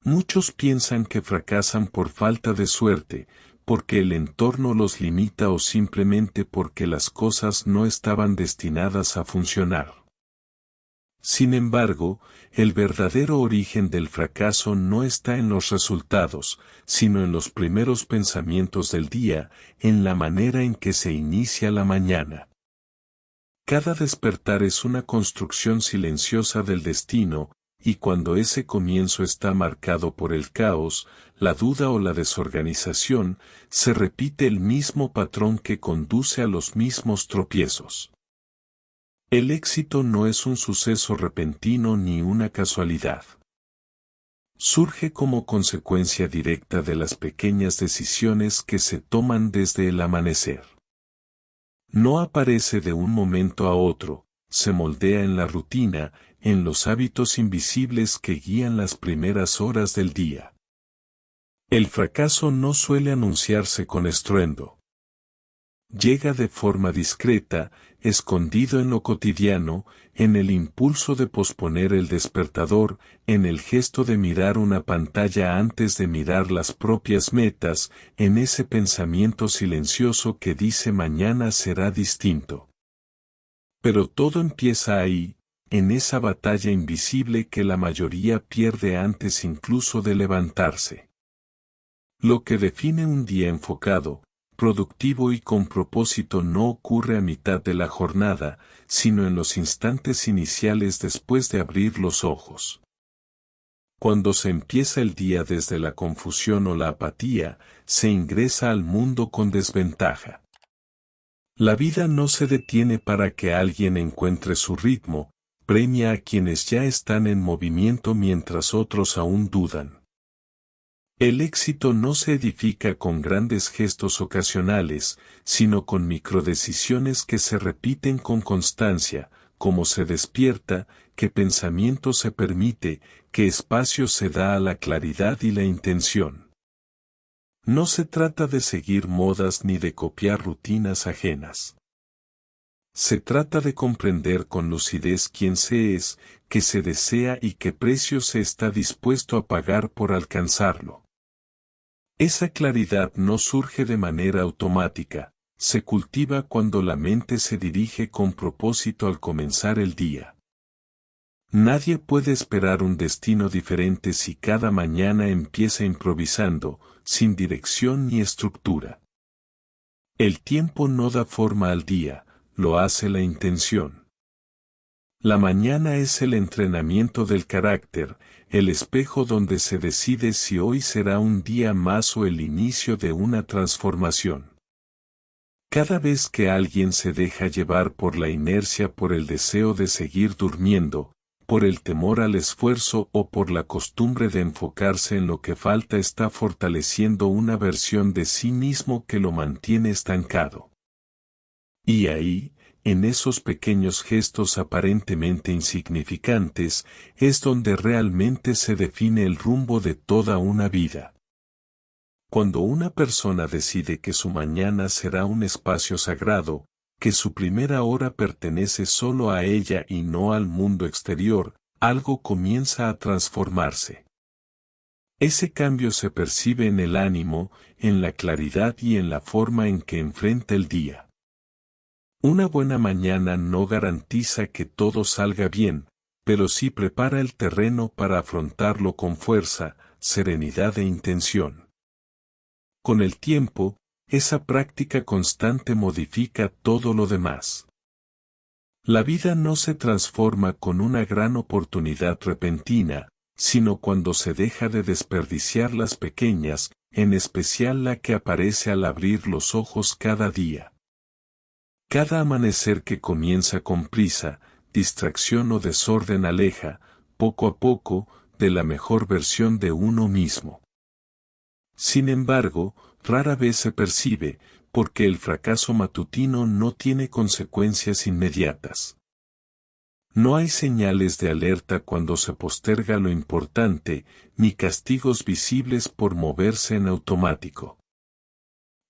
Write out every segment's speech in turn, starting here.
Muchos piensan que fracasan por falta de suerte, porque el entorno los limita o simplemente porque las cosas no estaban destinadas a funcionar. Sin embargo, el verdadero origen del fracaso no está en los resultados, sino en los primeros pensamientos del día, en la manera en que se inicia la mañana. Cada despertar es una construcción silenciosa del destino, y cuando ese comienzo está marcado por el caos, la duda o la desorganización, se repite el mismo patrón que conduce a los mismos tropiezos. El éxito no es un suceso repentino ni una casualidad. Surge como consecuencia directa de las pequeñas decisiones que se toman desde el amanecer. No aparece de un momento a otro, se moldea en la rutina, en los hábitos invisibles que guían las primeras horas del día. El fracaso no suele anunciarse con estruendo. Llega de forma discreta, escondido en lo cotidiano, en el impulso de posponer el despertador, en el gesto de mirar una pantalla antes de mirar las propias metas, en ese pensamiento silencioso que dice mañana será distinto. Pero todo empieza ahí, en esa batalla invisible que la mayoría pierde antes incluso de levantarse. Lo que define un día enfocado, productivo y con propósito no ocurre a mitad de la jornada, sino en los instantes iniciales después de abrir los ojos. Cuando se empieza el día desde la confusión o la apatía, se ingresa al mundo con desventaja. La vida no se detiene para que alguien encuentre su ritmo, premia a quienes ya están en movimiento mientras otros aún dudan. El éxito no se edifica con grandes gestos ocasionales, sino con microdecisiones que se repiten con constancia, cómo se despierta, qué pensamiento se permite, qué espacio se da a la claridad y la intención. No se trata de seguir modas ni de copiar rutinas ajenas. Se trata de comprender con lucidez quién se es, qué se desea y qué precio se está dispuesto a pagar por alcanzarlo. Esa claridad no surge de manera automática, se cultiva cuando la mente se dirige con propósito al comenzar el día. Nadie puede esperar un destino diferente si cada mañana empieza improvisando, sin dirección ni estructura. El tiempo no da forma al día, lo hace la intención. La mañana es el entrenamiento del carácter, el espejo donde se decide si hoy será un día más o el inicio de una transformación. Cada vez que alguien se deja llevar por la inercia, por el deseo de seguir durmiendo, por el temor al esfuerzo o por la costumbre de enfocarse en lo que falta, está fortaleciendo una versión de sí mismo que lo mantiene estancado. Y ahí, en esos pequeños gestos aparentemente insignificantes, es donde realmente se define el rumbo de toda una vida. Cuando una persona decide que su mañana será un espacio sagrado, que su primera hora pertenece solo a ella y no al mundo exterior, algo comienza a transformarse. Ese cambio se percibe en el ánimo, en la claridad y en la forma en que enfrenta el día. Una buena mañana no garantiza que todo salga bien, pero sí prepara el terreno para afrontarlo con fuerza, serenidad e intención. Con el tiempo, esa práctica constante modifica todo lo demás. La vida no se transforma con una gran oportunidad repentina, sino cuando se deja de desperdiciar las pequeñas, en especial la que aparece al abrir los ojos cada día. Cada amanecer que comienza con prisa, distracción o desorden aleja, poco a poco, de la mejor versión de uno mismo. Sin embargo, rara vez se percibe, porque el fracaso matutino no tiene consecuencias inmediatas. No hay señales de alerta cuando se posterga lo importante, ni castigos visibles por moverse en automático.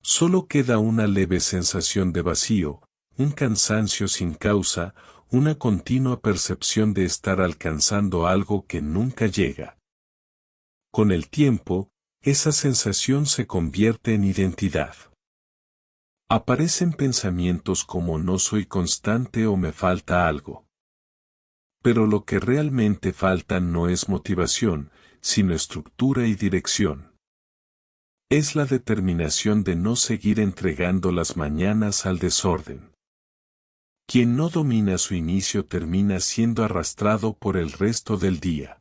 Solo queda una leve sensación de vacío, un cansancio sin causa, una continua percepción de estar alcanzando algo que nunca llega. Con el tiempo, esa sensación se convierte en identidad. Aparecen pensamientos como no soy constante o me falta algo. Pero lo que realmente falta no es motivación, sino estructura y dirección. Es la determinación de no seguir entregando las mañanas al desorden. Quien no domina su inicio termina siendo arrastrado por el resto del día.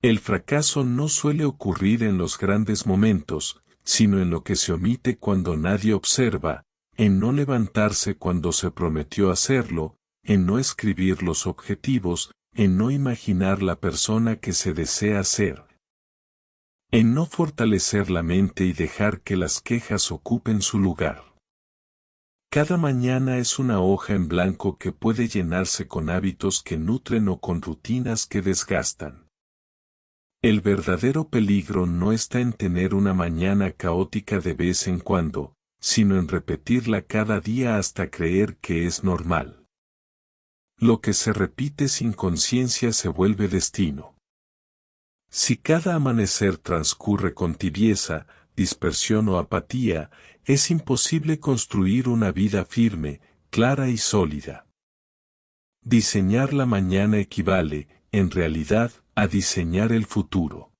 El fracaso no suele ocurrir en los grandes momentos, sino en lo que se omite cuando nadie observa, en no levantarse cuando se prometió hacerlo, en no escribir los objetivos, en no imaginar la persona que se desea ser, en no fortalecer la mente y dejar que las quejas ocupen su lugar. Cada mañana es una hoja en blanco que puede llenarse con hábitos que nutren o con rutinas que desgastan. El verdadero peligro no está en tener una mañana caótica de vez en cuando, sino en repetirla cada día hasta creer que es normal. Lo que se repite sin conciencia se vuelve destino. Si cada amanecer transcurre con tibieza, dispersión o apatía, es imposible construir una vida firme, clara y sólida. Diseñar la mañana equivale, en realidad, a diseñar el futuro.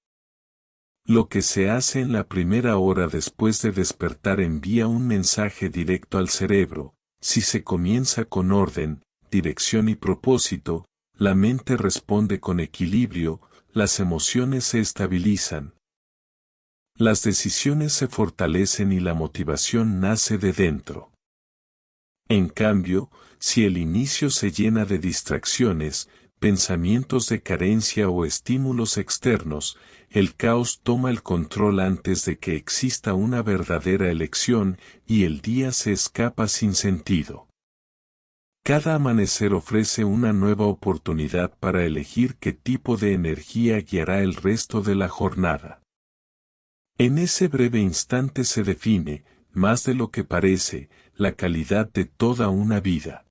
Lo que se hace en la primera hora después de despertar envía un mensaje directo al cerebro. Si se comienza con orden, dirección y propósito, la mente responde con equilibrio, las emociones se estabilizan. Las decisiones se fortalecen y la motivación nace de dentro. En cambio, si el inicio se llena de distracciones, pensamientos de carencia o estímulos externos, el caos toma el control antes de que exista una verdadera elección y el día se escapa sin sentido. Cada amanecer ofrece una nueva oportunidad para elegir qué tipo de energía guiará el resto de la jornada. En ese breve instante se define, más de lo que parece, la calidad de toda una vida.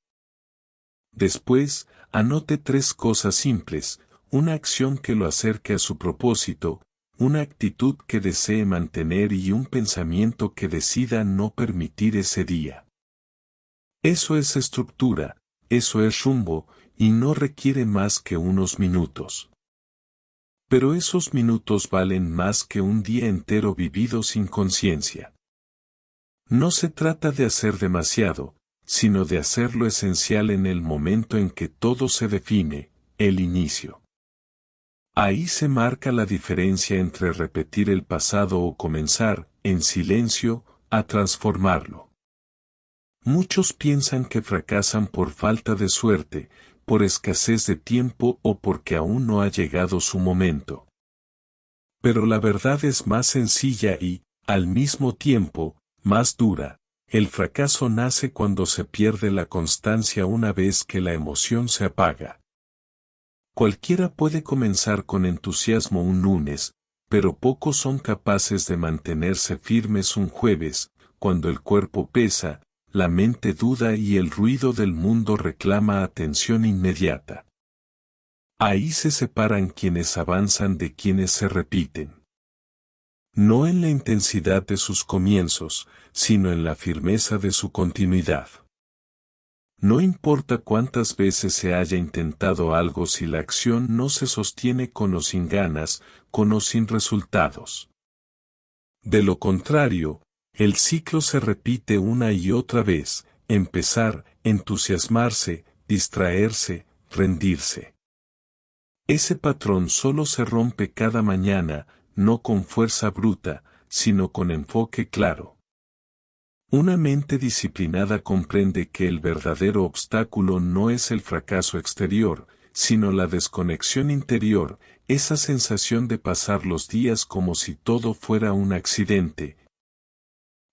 Después, anote 3 cosas simples, una acción que lo acerque a su propósito, una actitud que desee mantener y un pensamiento que decida no permitir ese día. Eso es estructura, eso es rumbo, y no requiere más que unos minutos. Pero esos minutos valen más que un día entero vivido sin conciencia. No se trata de hacer demasiado, sino de hacer lo esencial en el momento en que todo se define, el inicio. Ahí se marca la diferencia entre repetir el pasado o comenzar, en silencio, a transformarlo. Muchos piensan que fracasan por falta de suerte, por escasez de tiempo o porque aún no ha llegado su momento. Pero la verdad es más sencilla y, al mismo tiempo, más dura. El fracaso nace cuando se pierde la constancia una vez que la emoción se apaga. Cualquiera puede comenzar con entusiasmo un lunes, pero pocos son capaces de mantenerse firmes un jueves, cuando el cuerpo pesa, la mente duda y el ruido del mundo reclama atención inmediata. Ahí se separan quienes avanzan de quienes se repiten. No en la intensidad de sus comienzos, sino en la firmeza de su continuidad. No importa cuántas veces se haya intentado algo si la acción no se sostiene con o sin ganas, con o sin resultados. De lo contrario, el ciclo se repite una y otra vez, empezar, entusiasmarse, distraerse, rendirse. Ese patrón solo se rompe cada mañana, no con fuerza bruta, sino con enfoque claro. Una mente disciplinada comprende que el verdadero obstáculo no es el fracaso exterior, sino la desconexión interior, esa sensación de pasar los días como si todo fuera un accidente,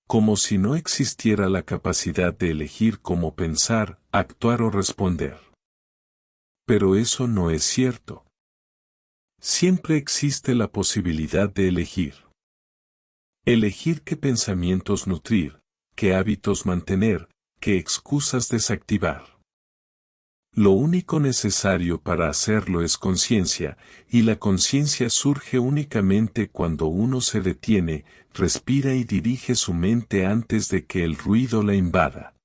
como si no existiera la capacidad de elegir cómo pensar, actuar o responder. Pero eso no es cierto. Siempre existe la posibilidad de elegir. Elegir qué pensamientos nutrir, qué hábitos mantener, qué excusas desactivar. Lo único necesario para hacerlo es conciencia, y la conciencia surge únicamente cuando uno se detiene, respira y dirige su mente antes de que el ruido la invada.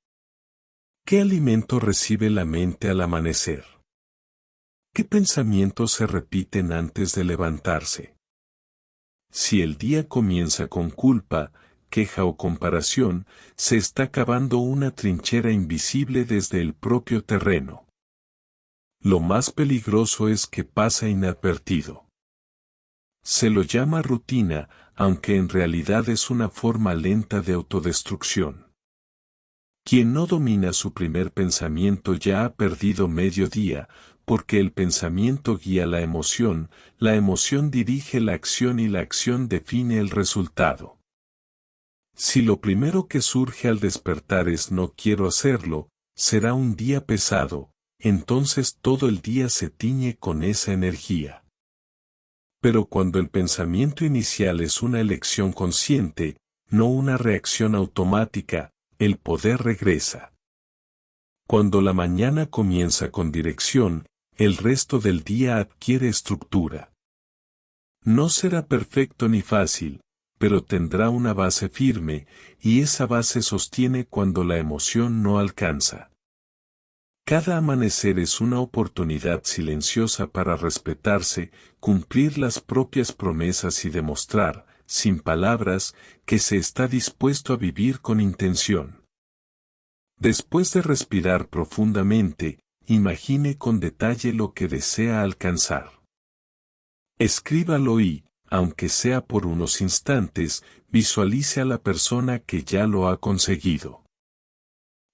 ¿Qué alimento recibe la mente al amanecer? ¿Qué pensamientos se repiten antes de levantarse? Si el día comienza con culpa, queja o comparación, se está cavando una trinchera invisible desde el propio terreno. Lo más peligroso es que pasa inadvertido. Se lo llama rutina, aunque en realidad es una forma lenta de autodestrucción. Quien no domina su primer pensamiento ya ha perdido medio día, porque el pensamiento guía la emoción dirige la acción y la acción define el resultado. Si lo primero que surge al despertar es no quiero hacerlo, será un día pesado, entonces todo el día se tiñe con esa energía. Pero cuando el pensamiento inicial es una elección consciente, no una reacción automática, el poder regresa. Cuando la mañana comienza con dirección, el resto del día adquiere estructura. No será perfecto ni fácil, pero tendrá una base firme, y esa base sostiene cuando la emoción no alcanza. Cada amanecer es una oportunidad silenciosa para respetarse, cumplir las propias promesas y demostrar, sin palabras, que se está dispuesto a vivir con intención. Después de respirar profundamente, imagine con detalle lo que desea alcanzar. Escríbalo y, aunque sea por unos instantes, visualice a la persona que ya lo ha conseguido.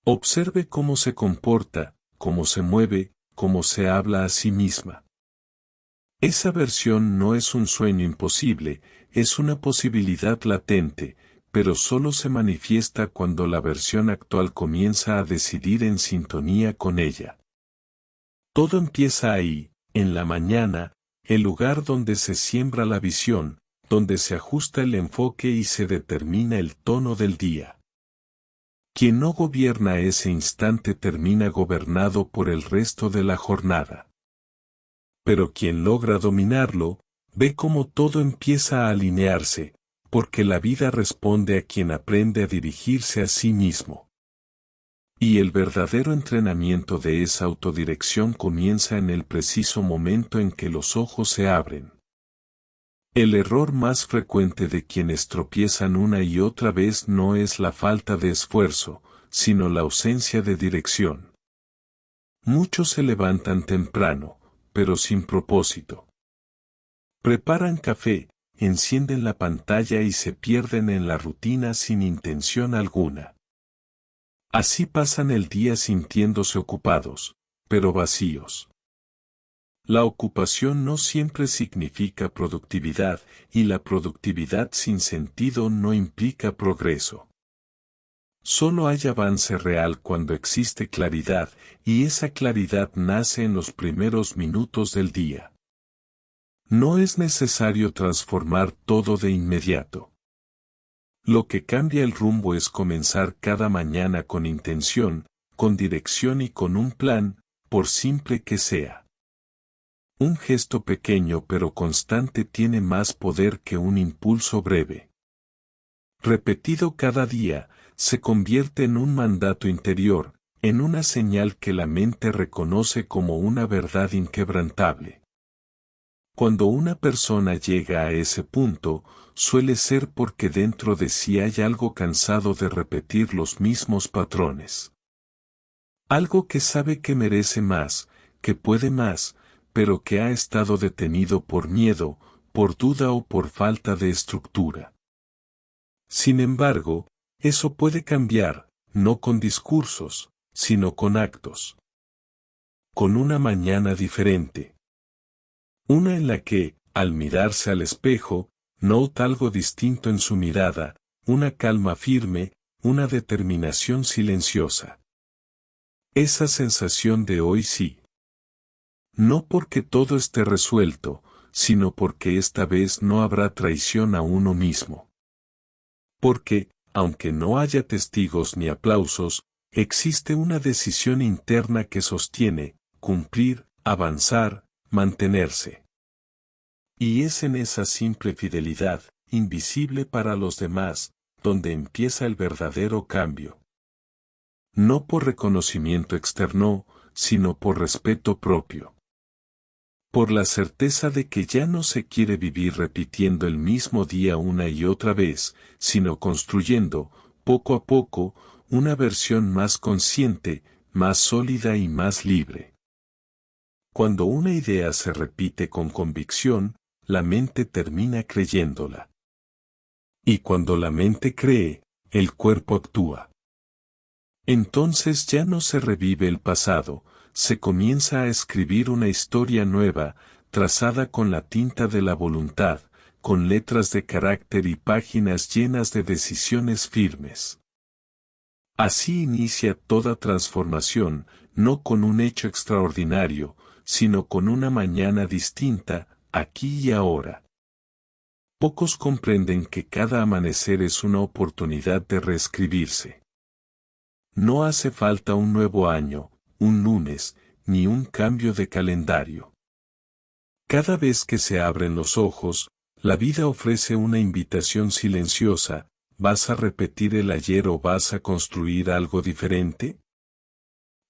Observe cómo se comporta, cómo se mueve, cómo se habla a sí misma. Esa versión no es un sueño imposible, es una posibilidad latente, pero solo se manifiesta cuando la versión actual comienza a decidir en sintonía con ella. Todo empieza ahí, en la mañana, el lugar donde se siembra la visión, donde se ajusta el enfoque y se determina el tono del día. Quien no gobierna ese instante termina gobernado por el resto de la jornada. Pero quien logra dominarlo, ve cómo todo empieza a alinearse, porque la vida responde a quien aprende a dirigirse a sí mismo. Y el verdadero entrenamiento de esa autodirección comienza en el preciso momento en que los ojos se abren. El error más frecuente de quienes tropiezan una y otra vez no es la falta de esfuerzo, sino la ausencia de dirección. Muchos se levantan temprano, pero sin propósito. Preparan café, encienden la pantalla y se pierden en la rutina sin intención alguna. Así pasan el día sintiéndose ocupados, pero vacíos. La ocupación no siempre significa productividad, y la productividad sin sentido no implica progreso. Solo hay avance real cuando existe claridad, y esa claridad nace en los primeros minutos del día. No es necesario transformar todo de inmediato. Lo que cambia el rumbo es comenzar cada mañana con intención, con dirección y con un plan, por simple que sea. Un gesto pequeño pero constante tiene más poder que un impulso breve. Repetido cada día, se convierte en un mandato interior, en una señal que la mente reconoce como una verdad inquebrantable. Cuando una persona llega a ese punto, suele ser porque dentro de sí hay algo cansado de repetir los mismos patrones. Algo que sabe que merece más, que puede más, pero que ha estado detenido por miedo, por duda o por falta de estructura. Sin embargo, eso puede cambiar, no con discursos, sino con actos. Con una mañana diferente. Una en la que, al mirarse al espejo, nota algo distinto en su mirada, una calma firme, una determinación silenciosa. Esa sensación de hoy sí. No porque todo esté resuelto, sino porque esta vez no habrá traición a uno mismo. Porque, aunque no haya testigos ni aplausos, existe una decisión interna que sostiene, cumplir, avanzar, mantenerse. Y es en esa simple fidelidad, invisible para los demás, donde empieza el verdadero cambio. No por reconocimiento externo, sino por respeto propio. Por la certeza de que ya no se quiere vivir repitiendo el mismo día una y otra vez, sino construyendo, poco a poco, una versión más consciente, más sólida y más libre. Cuando una idea se repite con convicción, la mente termina creyéndola. Y cuando la mente cree, el cuerpo actúa. Entonces ya no se revive el pasado, se comienza a escribir una historia nueva, trazada con la tinta de la voluntad, con letras de carácter y páginas llenas de decisiones firmes. Así inicia toda transformación, no con un hecho extraordinario, sino con una mañana distinta, aquí y ahora. Pocos comprenden que cada amanecer es una oportunidad de reescribirse. No hace falta un nuevo año, un lunes, ni un cambio de calendario. Cada vez que se abren los ojos, la vida ofrece una invitación silenciosa. ¿Vas a repetir el ayer o vas a construir algo diferente?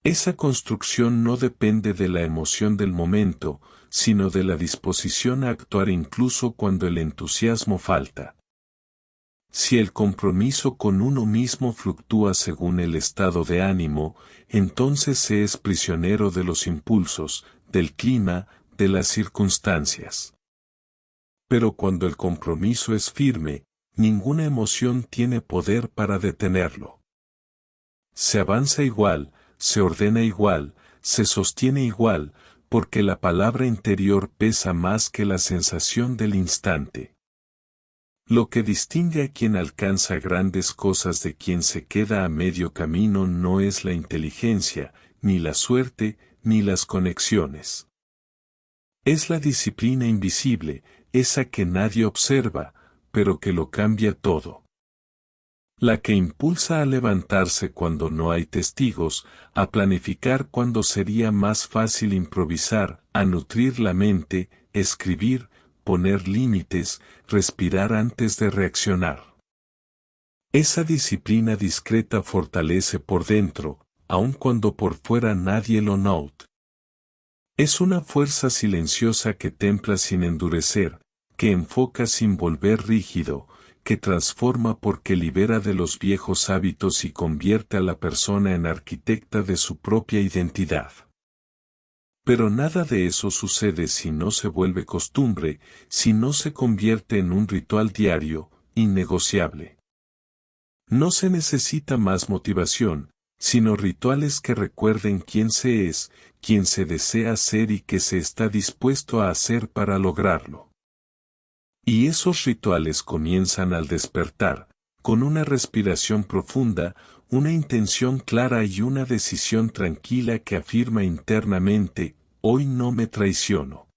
Esa construcción no depende de la emoción del momento, sino de la disposición a actuar incluso cuando el entusiasmo falta. Si el compromiso con uno mismo fluctúa según el estado de ánimo, entonces se es prisionero de los impulsos, del clima, de las circunstancias. Pero cuando el compromiso es firme, ninguna emoción tiene poder para detenerlo. Se avanza igual, se ordena igual, se sostiene igual, porque la palabra interior pesa más que la sensación del instante. Lo que distingue a quien alcanza grandes cosas de quien se queda a medio camino no es la inteligencia, ni la suerte, ni las conexiones. Es la disciplina invisible, esa que nadie observa, pero que lo cambia todo. La que impulsa a levantarse cuando no hay testigos, a planificar cuando sería más fácil improvisar, a nutrir la mente, escribir, poner límites, respirar antes de reaccionar. Esa disciplina discreta fortalece por dentro, aun cuando por fuera nadie lo note. Es una fuerza silenciosa que templa sin endurecer, que enfoca sin volver rígido, que transforma porque libera de los viejos hábitos y convierte a la persona en arquitecta de su propia identidad. Pero nada de eso sucede si no se vuelve costumbre, si no se convierte en un ritual diario, innegociable. No se necesita más motivación, sino rituales que recuerden quién se es, quién se desea ser y qué se está dispuesto a hacer para lograrlo. Y esos rituales comienzan al despertar, con una respiración profunda, una intención clara y una decisión tranquila que afirma internamente, hoy no me traiciono.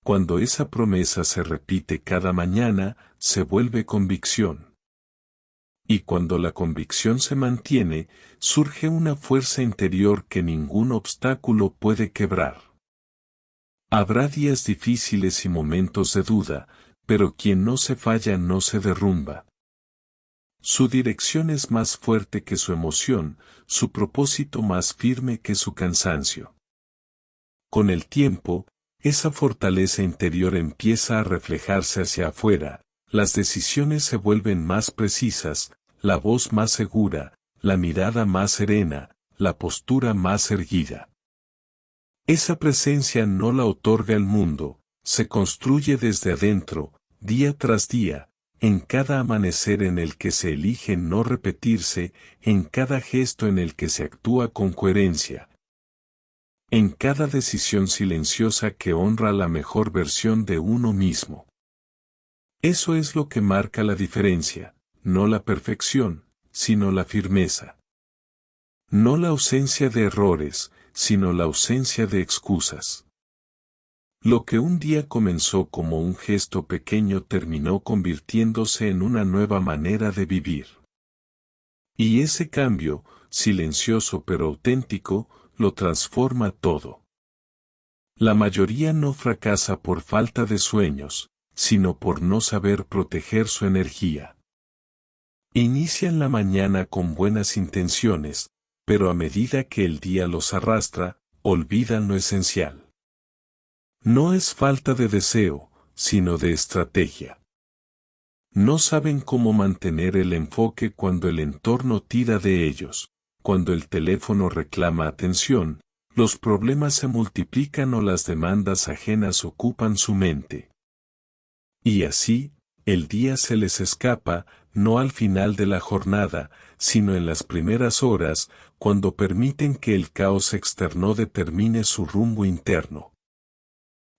Cuando esa promesa se repite cada mañana, se vuelve convicción. Y cuando la convicción se mantiene, surge una fuerza interior que ningún obstáculo puede quebrar. Habrá días difíciles y momentos de duda, pero quien no se falla no se derrumba. Su dirección es más fuerte que su emoción, su propósito más firme que su cansancio. Con el tiempo, esa fortaleza interior empieza a reflejarse hacia afuera, las decisiones se vuelven más precisas, la voz más segura, la mirada más serena, la postura más erguida. Esa presencia no la otorga el mundo, se construye desde adentro, día tras día, en cada amanecer en el que se elige no repetirse, en cada gesto en el que se actúa con coherencia, en cada decisión silenciosa que honra la mejor versión de uno mismo. Eso es lo que marca la diferencia, no la perfección, sino la firmeza. No la ausencia de errores, sino la ausencia de excusas. Lo que un día comenzó como un gesto pequeño terminó convirtiéndose en una nueva manera de vivir. Y ese cambio, silencioso pero auténtico, lo transforma todo. La mayoría no fracasa por falta de sueños, sino por no saber proteger su energía. Inician la mañana con buenas intenciones, pero a medida que el día los arrastra, olvidan lo esencial. No es falta de deseo, sino de estrategia. No saben cómo mantener el enfoque cuando el entorno tira de ellos, cuando el teléfono reclama atención, los problemas se multiplican o las demandas ajenas ocupan su mente. Y así, el día se les escapa, no al final de la jornada, sino en las primeras horas, cuando permiten que el caos externo determine su rumbo interno.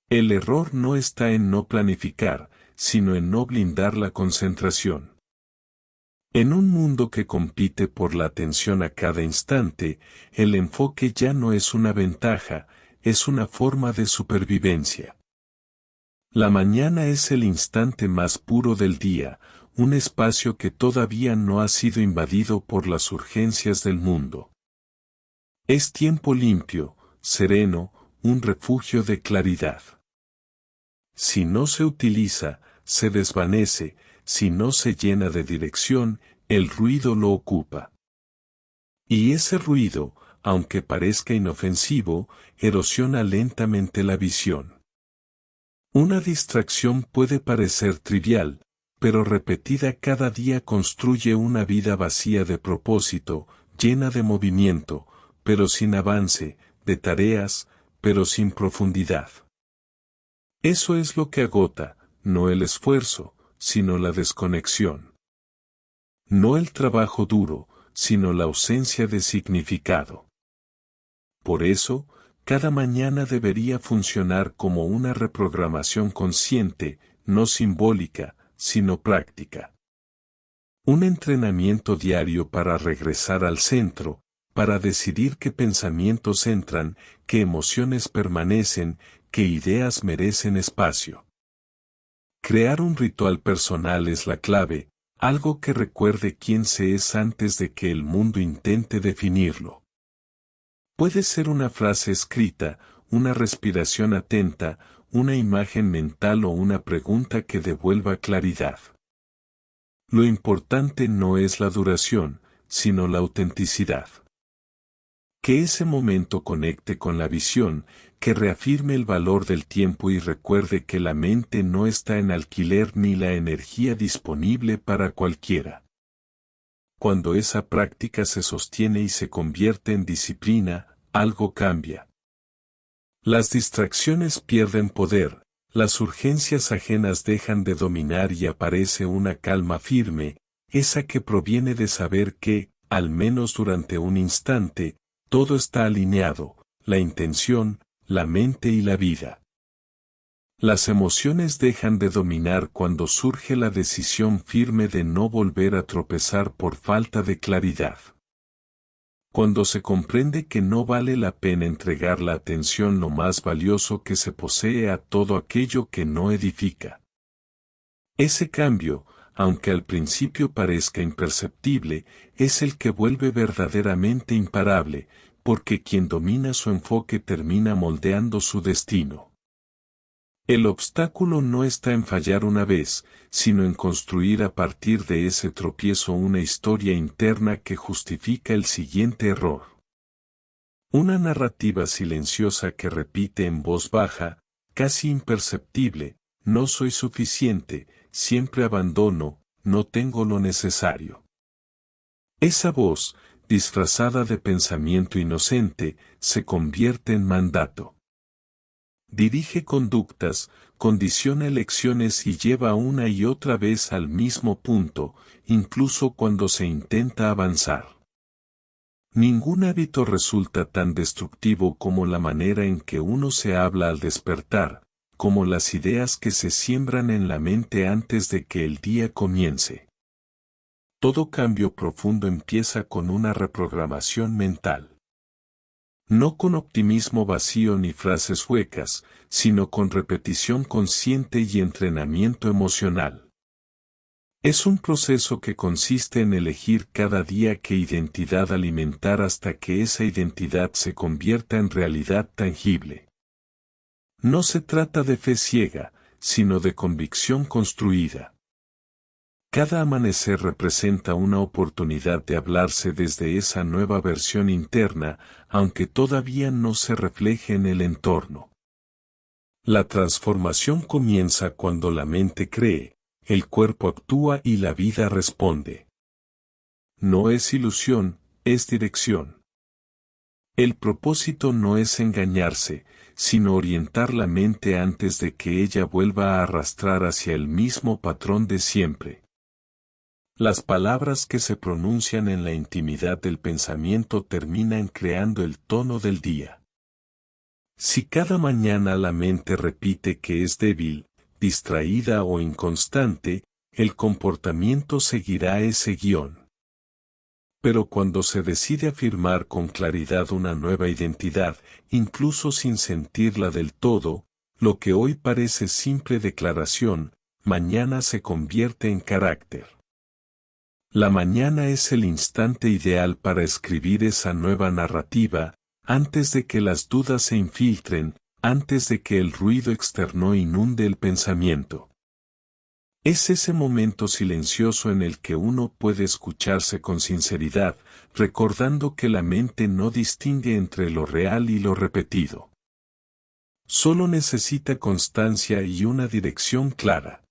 El error no está en no planificar, sino en no blindar la concentración. En un mundo que compite por la atención a cada instante, el enfoque ya no es una ventaja, es una forma de supervivencia. La mañana es el instante más puro del día, un espacio que todavía no ha sido invadido por las urgencias del mundo. Es tiempo limpio, sereno, un refugio de claridad. Si no se utiliza, se desvanece, si no se llena de dirección, el ruido lo ocupa. Y ese ruido, aunque parezca inofensivo, erosiona lentamente la visión. Una distracción puede parecer trivial, pero repetida cada día construye una vida vacía de propósito, llena de movimiento, pero sin avance, de tareas, pero sin profundidad. Eso es lo que agota, no el esfuerzo, sino la desconexión. No el trabajo duro, sino la ausencia de significado. Por eso, cada mañana debería funcionar como una reprogramación consciente, no simbólica, sino práctica. Un entrenamiento diario para regresar al centro, para decidir qué pensamientos entran, qué emociones permanecen, qué ideas merecen espacio. Crear un ritual personal es la clave, algo que recuerde quién se es antes de que el mundo intente definirlo. Puede ser una frase escrita, una respiración atenta, una imagen mental o una pregunta que devuelva claridad. Lo importante no es la duración, sino la autenticidad. Que ese momento conecte con la visión, que reafirme el valor del tiempo y recuerde que la mente no está en alquiler ni la energía disponible para cualquiera. Cuando esa práctica se sostiene y se convierte en disciplina, algo cambia. Las distracciones pierden poder, las urgencias ajenas dejan de dominar y aparece una calma firme, esa que proviene de saber que, al menos durante un instante, todo está alineado, la intención, la mente y la vida. Las emociones dejan de dominar cuando surge la decisión firme de no volver a tropezar por falta de claridad. Cuando se comprende que no vale la pena entregar la atención lo más valioso que se posee a todo aquello que no edifica. Ese cambio, aunque al principio parezca imperceptible, es el que vuelve verdaderamente imparable, porque quien domina su enfoque termina moldeando su destino. El obstáculo no está en fallar una vez, sino en construir a partir de ese tropiezo una historia interna que justifica el siguiente error. Una narrativa silenciosa que repite en voz baja, casi imperceptible, no soy suficiente, siempre abandono, no tengo lo necesario. Esa voz, disfrazada de pensamiento inocente, se convierte en mandato. Dirige conductas, condiciona elecciones y lleva una y otra vez al mismo punto, incluso cuando se intenta avanzar. Ningún hábito resulta tan destructivo como la manera en que uno se habla al despertar, como las ideas que se siembran en la mente antes de que el día comience. Todo cambio profundo empieza con una reprogramación mental. No con optimismo vacío ni frases huecas, sino con repetición consciente y entrenamiento emocional. Es un proceso que consiste en elegir cada día qué identidad alimentar hasta que esa identidad se convierta en realidad tangible. No se trata de fe ciega, sino de convicción construida. Cada amanecer representa una oportunidad de hablarse desde esa nueva versión interna, aunque todavía no se refleje en el entorno. La transformación comienza cuando la mente cree, el cuerpo actúa y la vida responde. No es ilusión, es dirección. El propósito no es engañarse, sino orientar la mente antes de que ella vuelva a arrastrar hacia el mismo patrón de siempre. Las palabras que se pronuncian en la intimidad del pensamiento terminan creando el tono del día. Si cada mañana la mente repite que es débil, distraída o inconstante, el comportamiento seguirá ese guión. Pero cuando se decide afirmar con claridad una nueva identidad, incluso sin sentirla del todo, lo que hoy parece simple declaración, mañana se convierte en carácter. La mañana es el instante ideal para escribir esa nueva narrativa, antes de que las dudas se infiltren, antes de que el ruido externo inunde el pensamiento. Es ese momento silencioso en el que uno puede escucharse con sinceridad, recordando que la mente no distingue entre lo real y lo repetido. Solo necesita constancia y una dirección clara.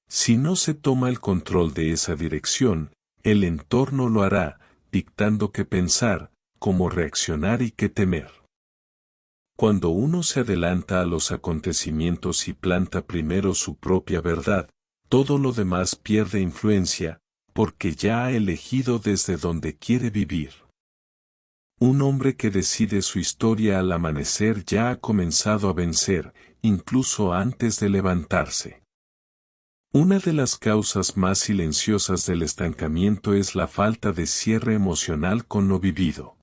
Si no se toma el control de esa dirección, el entorno lo hará, dictando qué pensar, cómo reaccionar y qué temer. Cuando uno se adelanta a los acontecimientos y planta primero su propia verdad, todo lo demás pierde influencia, porque ya ha elegido desde donde quiere vivir. Un hombre que decide su historia al amanecer ya ha comenzado a vencer, incluso antes de levantarse. Una de las causas más silenciosas del estancamiento es la falta de cierre emocional con lo vivido.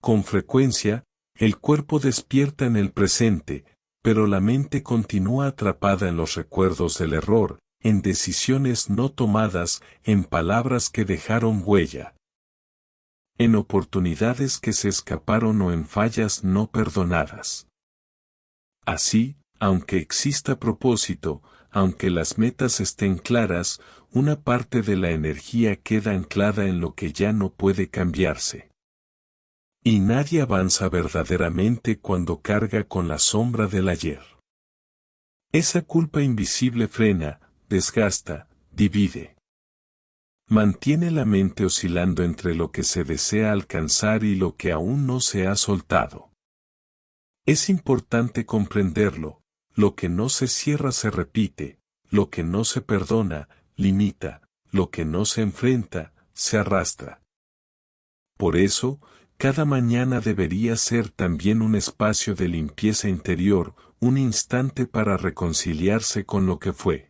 Con frecuencia, el cuerpo despierta en el presente, pero la mente continúa atrapada en los recuerdos del error, en decisiones no tomadas, en palabras que dejaron huella, en oportunidades que se escaparon o en fallas no perdonadas. Así, aunque exista propósito, aunque las metas estén claras, una parte de la energía queda anclada en lo que ya no puede cambiarse. Y nadie avanza verdaderamente cuando carga con la sombra del ayer. Esa culpa invisible frena, desgasta, divide. Mantiene la mente oscilando entre lo que se desea alcanzar y lo que aún no se ha soltado. Es importante comprenderlo, lo que no se cierra se repite, lo que no se perdona, limita, lo que no se enfrenta, se arrastra. Por eso, cada mañana debería ser también un espacio de limpieza interior, un instante para reconciliarse con lo que fue.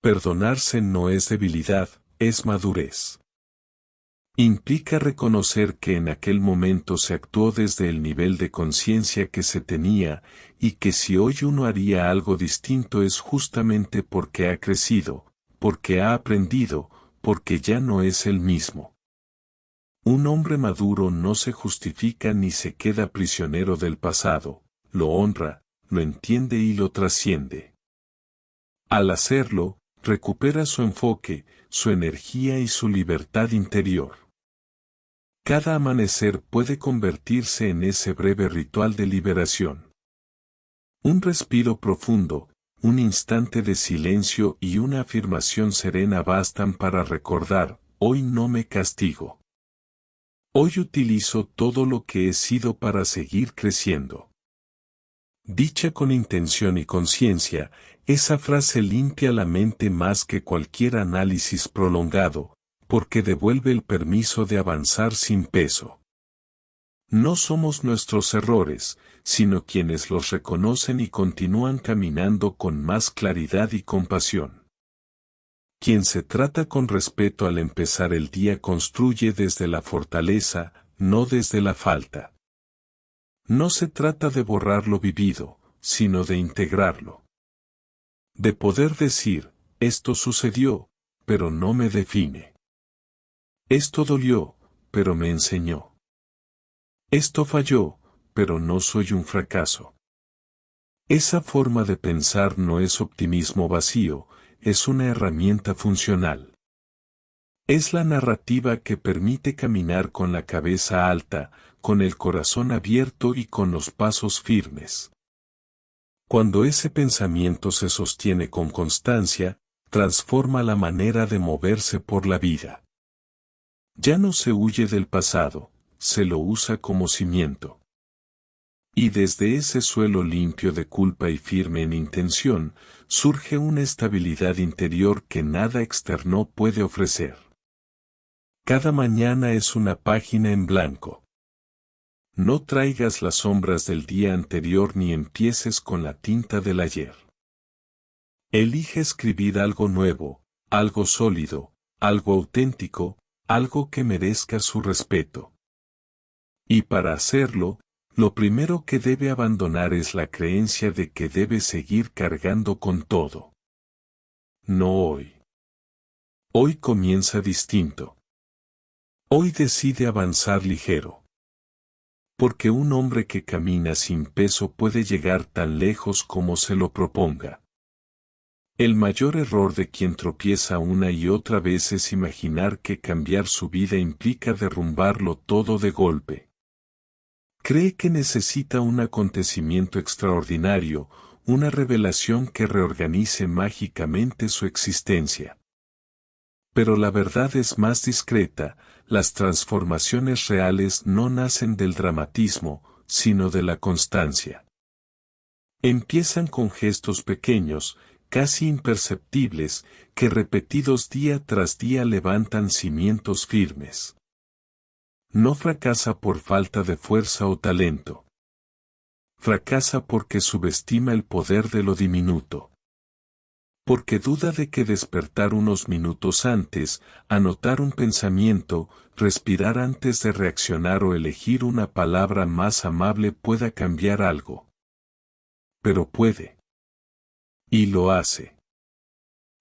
Perdonarse no es debilidad, es madurez. Implica reconocer que en aquel momento se actuó desde el nivel de conciencia que se tenía, y que si hoy uno haría algo distinto es justamente porque ha crecido, porque ha aprendido, porque ya no es el mismo. Un hombre maduro no se justifica ni se queda prisionero del pasado, lo honra, lo entiende y lo trasciende. Al hacerlo, recupera su enfoque, su energía y su libertad interior. Cada amanecer puede convertirse en ese breve ritual de liberación. Un respiro profundo, un instante de silencio y una afirmación serena bastan para recordar, hoy no me castigo. Hoy utilizo todo lo que he sido para seguir creciendo. Dicha con intención y conciencia, esa frase limpia la mente más que cualquier análisis prolongado, porque devuelve el permiso de avanzar sin peso. No somos nuestros errores, sino quienes los reconocen y continúan caminando con más claridad y compasión. Quien se trata con respeto al empezar el día construye desde la fortaleza, no desde la falta. No se trata de borrar lo vivido, sino de integrarlo. De poder decir, Esto sucedió, pero no me define. Esto dolió, pero me enseñó. Esto falló, pero no soy un fracaso. Esa forma de pensar no es optimismo vacío, es una herramienta funcional. Es la narrativa que permite caminar con la cabeza alta, con el corazón abierto y con los pasos firmes. Cuando ese pensamiento se sostiene con constancia, transforma la manera de moverse por la vida. Ya no se huye del pasado, se lo usa como cimiento. Y desde ese suelo limpio de culpa y firme en intención, surge una estabilidad interior que nada externo puede ofrecer. Cada mañana es una página en blanco. No traigas las sombras del día anterior ni empieces con la tinta del ayer. Elige escribir algo nuevo, algo sólido, algo auténtico, algo que merezca su respeto. Y para hacerlo, lo primero que debe abandonar es la creencia de que debe seguir cargando con todo. No hoy. Hoy comienza distinto. Hoy decide avanzar ligero. Porque un hombre que camina sin peso puede llegar tan lejos como se lo proponga. El mayor error de quien tropieza una y otra vez es imaginar que cambiar su vida implica derrumbarlo todo de golpe. Cree que necesita un acontecimiento extraordinario, una revelación que reorganice mágicamente su existencia. Pero la verdad es más discreta, las transformaciones reales no nacen del dramatismo, sino de la constancia. Empiezan con gestos pequeños, casi imperceptibles, que repetidos día tras día levantan cimientos firmes. No fracasa por falta de fuerza o talento. Fracasa porque subestima el poder de lo diminuto. Porque duda de que despertar unos minutos antes, anotar un pensamiento, respirar antes de reaccionar o elegir una palabra más amable pueda cambiar algo. Pero puede. Y lo hace.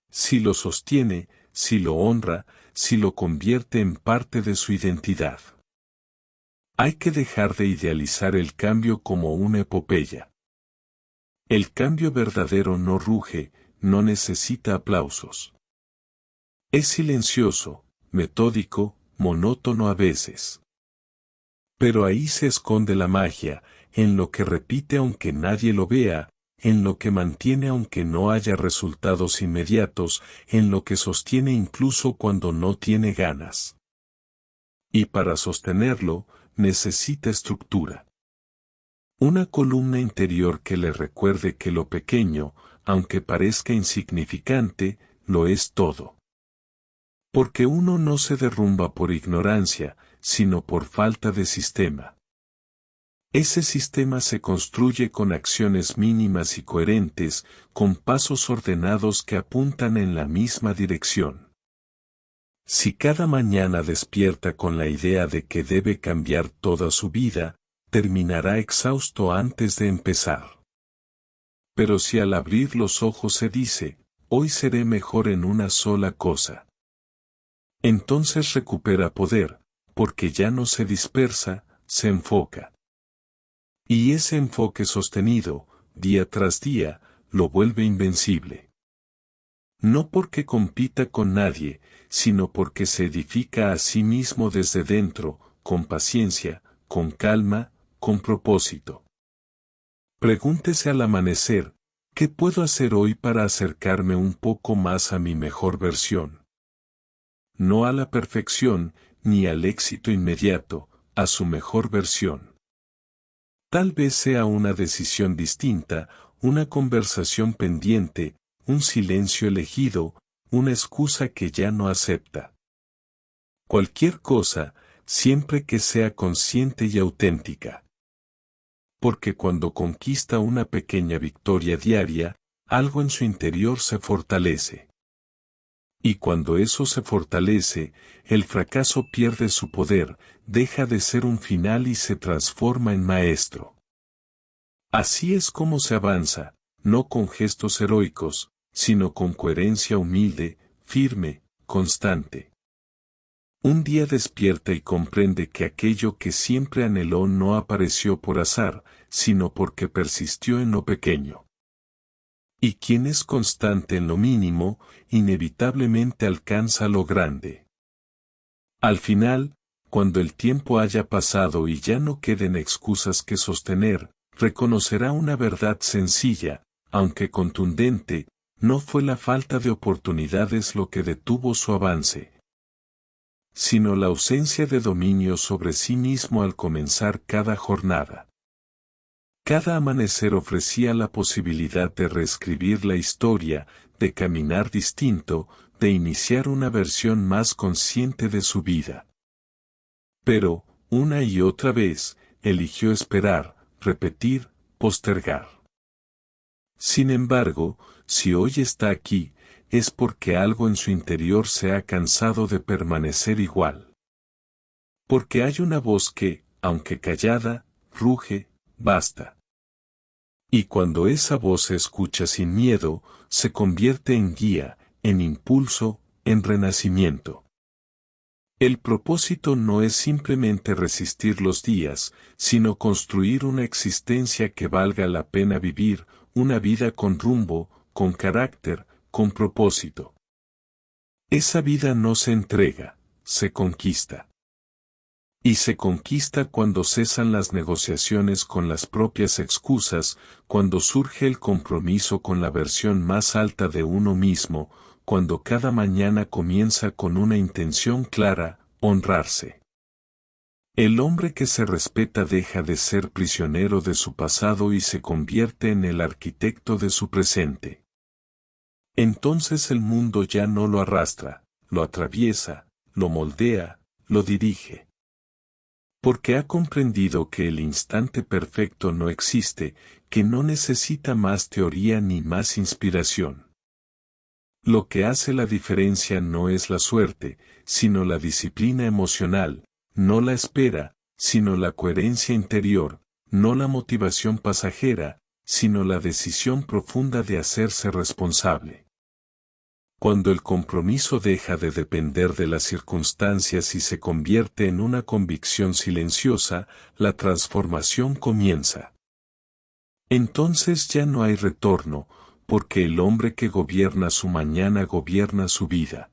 Si lo sostiene, si lo honra, si lo convierte en parte de su identidad. Hay que dejar de idealizar el cambio como una epopeya. El cambio verdadero no ruge, no necesita aplausos. Es silencioso, metódico, monótono a veces. Pero ahí se esconde la magia, en lo que repite aunque nadie lo vea, en lo que mantiene aunque no haya resultados inmediatos, en lo que sostiene incluso cuando no tiene ganas. Y para sostenerlo, necesita estructura. Una columna interior que le recuerde que lo pequeño, aunque parezca insignificante, lo es todo. Porque uno no se derrumba por ignorancia, sino por falta de sistema. Ese sistema se construye con acciones mínimas y coherentes, con pasos ordenados que apuntan en la misma dirección. Si cada mañana despierta con la idea de que debe cambiar toda su vida, terminará exhausto antes de empezar. Pero si al abrir los ojos se dice, hoy seré mejor en una sola cosa, entonces recupera poder, porque ya no se dispersa, se enfoca. Y ese enfoque sostenido, día tras día, lo vuelve invencible. No porque compita con nadie, sino porque se edifica a sí mismo desde dentro, con paciencia, con calma, con propósito. Pregúntese al amanecer, ¿qué puedo hacer hoy para acercarme un poco más a mi mejor versión? No a la perfección, ni al éxito inmediato, a su mejor versión. Tal vez sea una decisión distinta, una conversación pendiente, un silencio elegido, una excusa que ya no acepta. Cualquier cosa, siempre que sea consciente y auténtica. Porque cuando conquista una pequeña victoria diaria, algo en su interior se fortalece. Y cuando eso se fortalece, el fracaso pierde su poder, deja de ser un final y se transforma en maestro. Así es como se avanza, no con gestos heroicos, sino con coherencia humilde, firme, constante. Un día despierta y comprende que aquello que siempre anheló no apareció por azar, sino porque persistió en lo pequeño. Y quien es constante en lo mínimo, inevitablemente alcanza lo grande. Al final, cuando el tiempo haya pasado y ya no queden excusas que sostener, reconocerá una verdad sencilla, aunque contundente: no fue la falta de oportunidades lo que detuvo su avance, sino la ausencia de dominio sobre sí mismo al comenzar cada jornada. Cada amanecer ofrecía la posibilidad de reescribir la historia, de caminar distinto, de iniciar una versión más consciente de su vida. Pero, una y otra vez, eligió esperar, repetir, postergar. Sin embargo, si hoy está aquí, es porque algo en su interior se ha cansado de permanecer igual. Porque hay una voz que, aunque callada, ruge: basta. Y cuando esa voz se escucha sin miedo, se convierte en guía, en impulso, en renacimiento. El propósito no es simplemente resistir los días, sino construir una existencia que valga la pena vivir, una vida con rumbo, con carácter, con propósito. Esa vida no se entrega, se conquista. Y se conquista cuando cesan las negociaciones con las propias excusas, cuando surge el compromiso con la versión más alta de uno mismo, cuando cada mañana comienza con una intención clara: honrarse. El hombre que se respeta deja de ser prisionero de su pasado y se convierte en el arquitecto de su presente. Entonces el mundo ya no lo arrastra, lo atraviesa, lo moldea, lo dirige. Porque ha comprendido que el instante perfecto no existe, que no necesita más teoría ni más inspiración. Lo que hace la diferencia no es la suerte, sino la disciplina emocional, no la espera, sino la coherencia interior, no la motivación pasajera, sino la decisión profunda de hacerse responsable. Cuando el compromiso deja de depender de las circunstancias y se convierte en una convicción silenciosa, la transformación comienza. Entonces ya no hay retorno, porque el hombre que gobierna su mañana gobierna su vida.